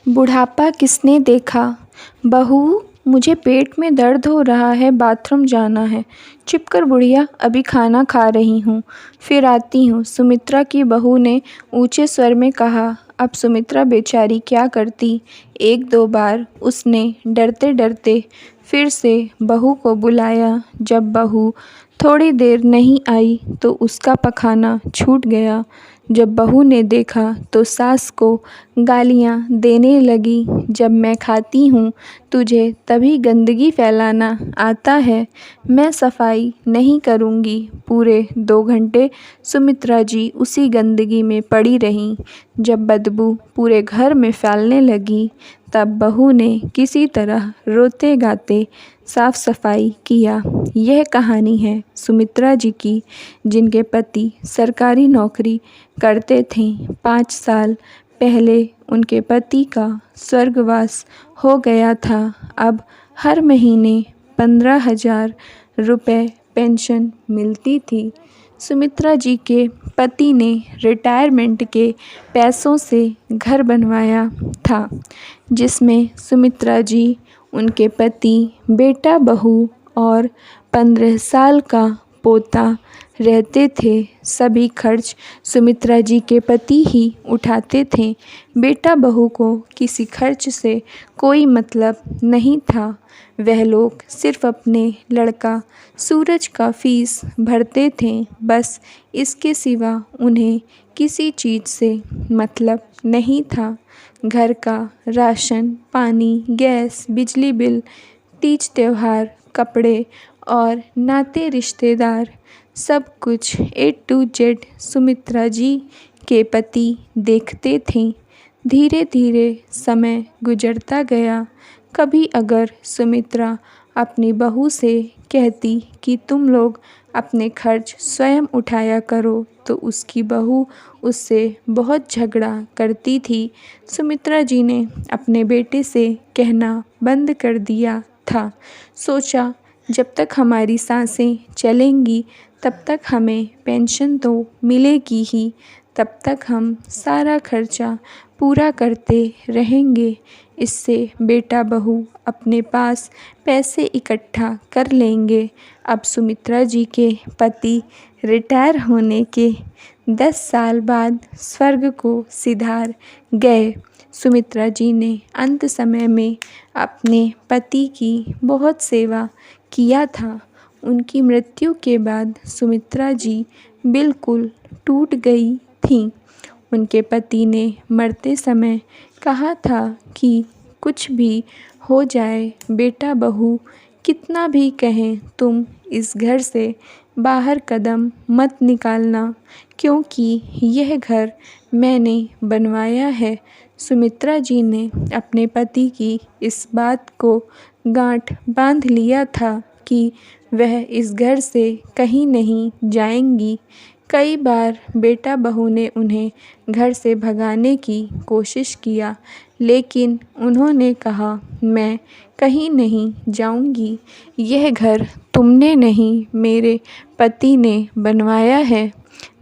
बुढ़ापा किसने देखा। बहू, मुझे पेट में दर्द हो रहा है, बाथरूम जाना है। चुप कर बुढ़िया, अभी खाना खा रही हूँ, फिर आती हूँ, सुमित्रा की बहू ने ऊंचे स्वर में कहा। अब सुमित्रा बेचारी क्या करती। एक दो बार उसने डरते डरते फिर से बहू को बुलाया। जब बहू थोड़ी देर नहीं आई तो उसका पखाना छूट गया। जब बहू ने देखा तो सास को गालियाँ देने लगी। जब मैं खाती हूँ तुझे तभी गंदगी फैलाना आता है। मैं सफाई नहीं करूँगी। पूरे 2 घंटे सुमित्रा जी उसी गंदगी में पड़ी रहीं। जब बदबू पूरे घर में फैलने लगी तब बहू ने किसी तरह रोते गाते साफ सफाई किया। यह कहानी है सुमित्रा जी की, जिनके पति सरकारी नौकरी करते थे। 5 साल पहले उनके पति का स्वर्गवास हो गया था। अब हर महीने 15,000 रुपये पेंशन मिलती थी। सुमित्रा जी के पति ने रिटायरमेंट के पैसों से घर बनवाया था, जिसमें सुमित्रा जी, उनके पति, बेटा बहू और 15 साल का पोता रहते थे। सभी खर्च सुमित्रा जी के पति ही उठाते थे। बेटा बहू को किसी खर्च से कोई मतलब नहीं था। वह लोग सिर्फ अपने लड़का सूरज का फीस भरते थे, बस इसके सिवा उन्हें किसी चीज़ से मतलब नहीं था। घर का राशन पानी, गैस, बिजली बिल, तीज त्योहार, कपड़े और नाते रिश्तेदार, सब कुछ A to Z सुमित्रा जी के पति देखते थे। धीरे धीरे समय गुजरता गया। कभी अगर सुमित्रा अपनी बहू से कहती कि तुम लोग अपने खर्च स्वयं उठाया करो तो उसकी बहू उससे बहुत झगड़ा करती थी। सुमित्रा जी ने अपने बेटे से कहना बंद कर दिया था। सोचा, जब तक हमारी सांसें चलेंगी तब तक हमें पेंशन तो मिलेगी ही, तब तक हम सारा खर्चा पूरा करते रहेंगे। इससे बेटा बहू अपने पास पैसे इकट्ठा कर लेंगे। अब सुमित्रा जी के पति रिटायर होने के 10 साल बाद स्वर्ग को सिधार गए। सुमित्रा जी ने अंत समय में अपने पति की बहुत सेवा किया था। उनकी मृत्यु के बाद सुमित्रा जी बिल्कुल टूट गई थीं। उनके पति ने मरते समय कहा था कि कुछ भी हो जाए, बेटा बहू कितना भी कहें, तुम इस घर से बाहर कदम मत निकालना, क्योंकि यह घर मैंने बनवाया है। सुमित्रा जी ने अपने पति की इस बात को गांठ बांध लिया था कि वह इस घर से कहीं नहीं जाएंगी। कई बार बेटा बहू ने उन्हें घर से भगाने की कोशिश किया, लेकिन उन्होंने कहा, मैं कहीं नहीं जाऊंगी। यह घर तुमने नहीं, मेरे पति ने बनवाया है।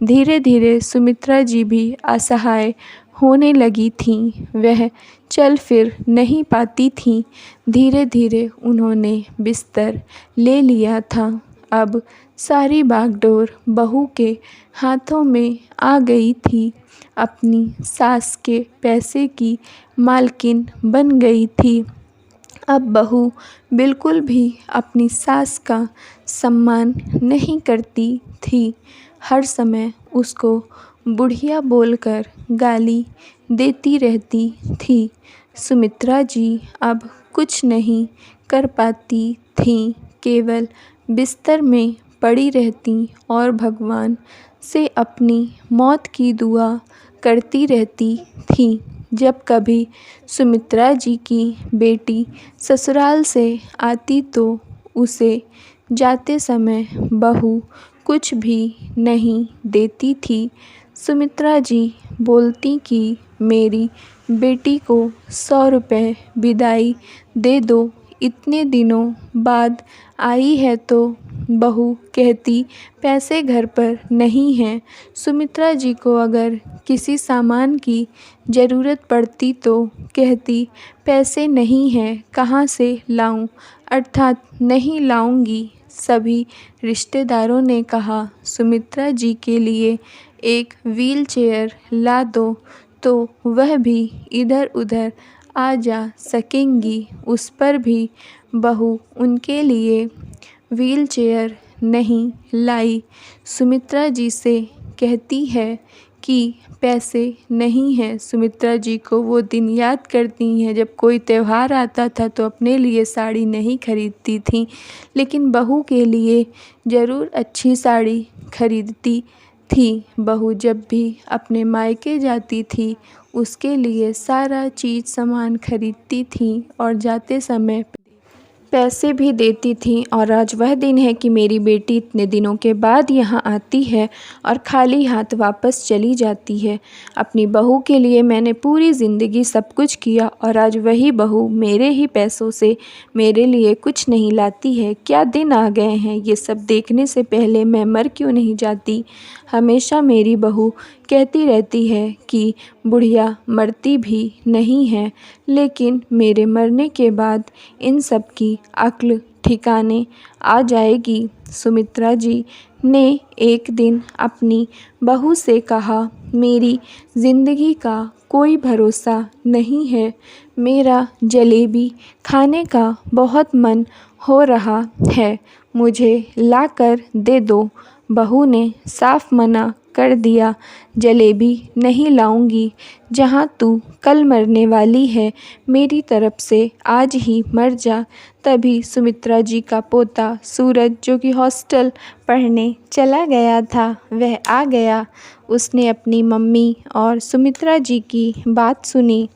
धीरे धीरे सुमित्रा जी भी असहाय होने लगी थीं। वह चल फिर नहीं पाती थीं। धीरे धीरे उन्होंने बिस्तर ले लिया था। अब सारी बागडोर बहू के हाथों में आ गई थी। अपनी सास के पैसे की मालकिन बन गई थी। अब बहू बिल्कुल भी अपनी सास का सम्मान नहीं करती थी। हर समय उसको बुढ़िया बोलकर गाली देती रहती थी। सुमित्रा जी अब कुछ नहीं कर पाती थीं, केवल बिस्तर में पड़ी रहती और भगवान से अपनी मौत की दुआ करती रहती थीं। जब कभी सुमित्रा जी की बेटी ससुराल से आती तो उसे जाते समय बहू कुछ भी नहीं देती थी। सुमित्रा जी बोलती कि मेरी बेटी को 100 रुपये विदाई दे दो, इतने दिनों बाद आई है तो बहू कहती पैसे घर पर नहीं हैं। सुमित्रा जी को अगर किसी सामान की ज़रूरत पड़ती तो कहती पैसे नहीं हैं, कहाँ से लाऊं, अर्थात नहीं लाऊंगी। सभी रिश्तेदारों ने कहा सुमित्रा जी के लिए एक व्हील चेयर ला दो तो वह भी इधर उधर आ जा सकेंगी। उस पर भी बहू उनके लिए व्हील चेयर नहीं लाई। सुमित्रा जी से कहती है कि पैसे नहीं हैं। सुमित्रा जी को वो दिन याद करती हैं जब कोई त्यौहार आता था तो अपने लिए साड़ी नहीं खरीदती थीं, लेकिन बहू के लिए ज़रूर अच्छी साड़ी खरीदती थी। बहू जब भी अपने मायके जाती थी उसके लिए सारा चीज़ सामान खरीदती थी और जाते समय पैसे भी देती थी। और आज वह दिन है कि मेरी बेटी इतने दिनों के बाद यहाँ आती है और खाली हाथ वापस चली जाती है। अपनी बहू के लिए मैंने पूरी ज़िंदगी सब कुछ किया और आज वही बहू मेरे ही पैसों से मेरे लिए कुछ नहीं लाती है। क्या दिन आ गए हैं, ये सब देखने से पहले मैं मर क्यों नहीं जाती। हमेशा मेरी बहू कहती रहती है कि बुढ़िया मरती भी नहीं है, लेकिन मेरे मरने के बाद इन सब की अक्ल ठिकाने आ जाएगी। सुमित्रा जी ने एक दिन अपनी बहू से कहा, मेरी ज़िंदगी का कोई भरोसा नहीं है, मेरा जलेबी खाने का बहुत मन हो रहा है, मुझे ला कर दे दो। बहू ने साफ मना कर दिया, जलेबी नहीं लाऊंगी। जहाँ तू कल मरने वाली है मेरी तरफ से आज ही मर जा। तभी सुमित्रा जी का पोता सूरज, जो कि हॉस्टल पढ़ने चला गया था, वह आ गया। उसने अपनी मम्मी और सुमित्रा जी की बात सुनी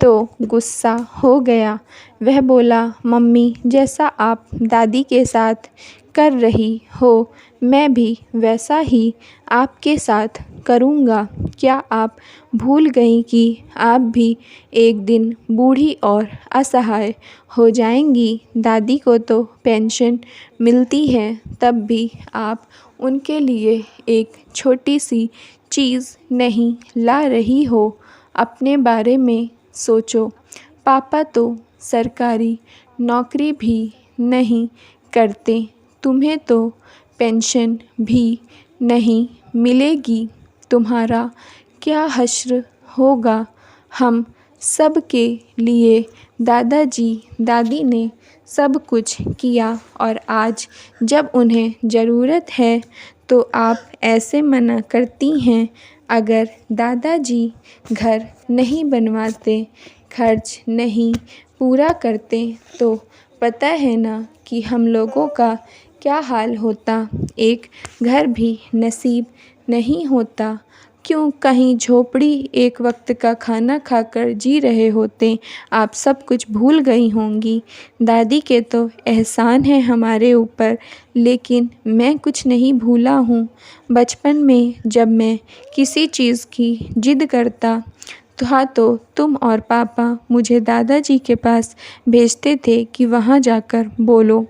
तो गुस्सा हो गया। वह बोला, मम्मी जैसा आप दादी के साथ कर रही हो मैं भी वैसा ही आपके साथ करूँगा। क्या आप भूल गई कि आप भी एक दिन बूढ़ी और असहाय हो जाएंगी। दादी को तो पेंशन मिलती है, तब भी आप उनके लिए एक छोटी सी चीज़ नहीं ला रही हो। अपने बारे में सोचो। पापा तो सरकारी नौकरी भी नहीं करते, तुम्हें तो पेंशन भी नहीं मिलेगी। तुम्हारा क्या हश्र होगा। हम सब के लिए दादाजी दादी ने सब कुछ किया और आज जब उन्हें ज़रूरत है तो आप ऐसे मना करती हैं। अगर दादाजी घर नहीं बनवाते, खर्च नहीं पूरा करते तो पता है ना कि हम लोगों का क्या हाल होता। एक घर भी नसीब नहीं होता। क्यों कहीं झोपड़ी एक वक्त का खाना खाकर जी रहे होते। आप सब कुछ भूल गई होंगी। दादी के तो एहसान है हमारे ऊपर, लेकिन मैं कुछ नहीं भूला हूँ। बचपन में जब मैं किसी चीज़ की जिद करता था तो तुम और पापा मुझे दादाजी के पास भेजते थे कि वहाँ जाकर बोलो,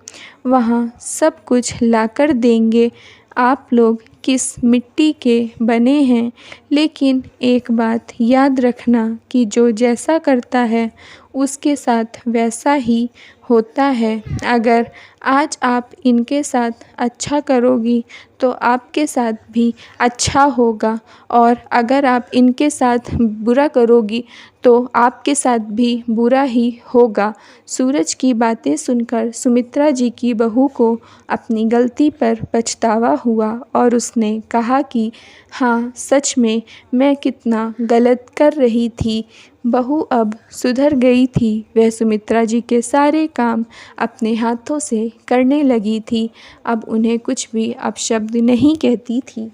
वहाँ सब कुछ लाकर देंगे। आप लोग किस मिट्टी के बने हैं, लेकिन एक बात याद रखना कि जो जैसा करता है उसके साथ वैसा ही होता है। अगर आज आप इनके साथ अच्छा करोगी तो आपके साथ भी अच्छा होगा, और अगर आप इनके साथ बुरा करोगी तो आपके साथ भी बुरा ही होगा। सूरज की बातें सुनकर सुमित्रा जी की बहू को अपनी गलती पर पछतावा हुआ और उसने कहा कि हाँ, सच में मैं कितना गलत कर रही थी। बहू अब सुधर गई थी। वह सुमित्रा जी के सारे काम अपने हाथों से करने लगी थी। अब उन्हें कुछ भी अपशब्द नहीं कहती थी।